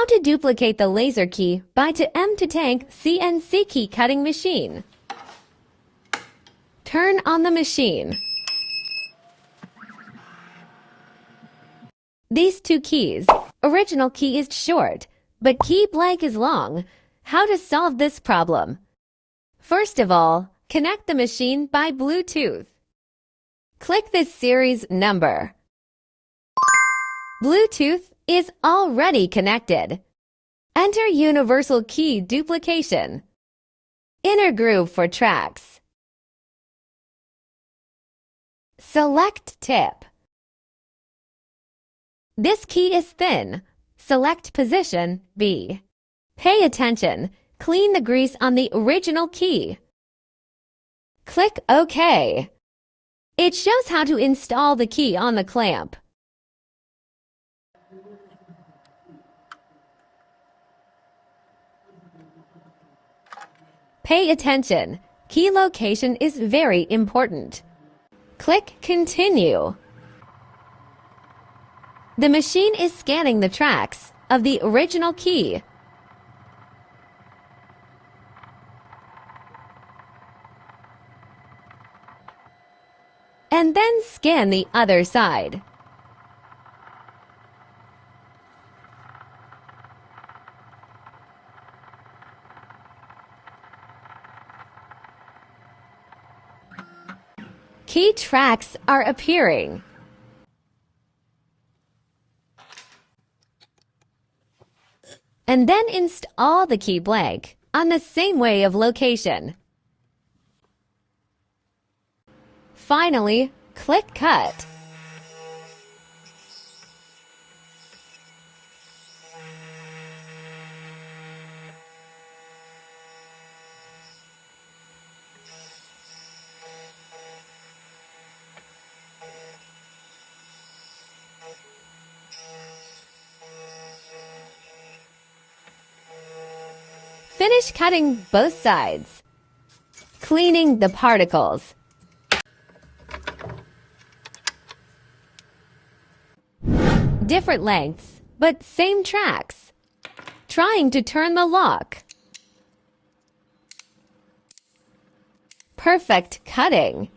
How to duplicate the laser key by 2m2tank CNC key cutting machine. Turn on the machine. These two keys. Original key is short, but key blank is long. How to solve this problem? First of all, connect the machine by Bluetooth. Click the series number. Bluetooth is already connected. Enter universal key duplication. Inner groove for tracks. Select tip. This key is thin. Select position B. Pay attention. Clean the grease on the original key. Click OK. It shows how to install the key on the clamp. Pay attention. Key location is very important. Click Continue. The machine is scanning the tracks of the original key. And then scan the other side. Key tracks are appearing. And then install the key blank on the same way of location. Finally, click Cut. Finish cutting both sides. Cleaning the particles. Different lengths, but same tracks. Trying to turn the lock. Perfect cutting.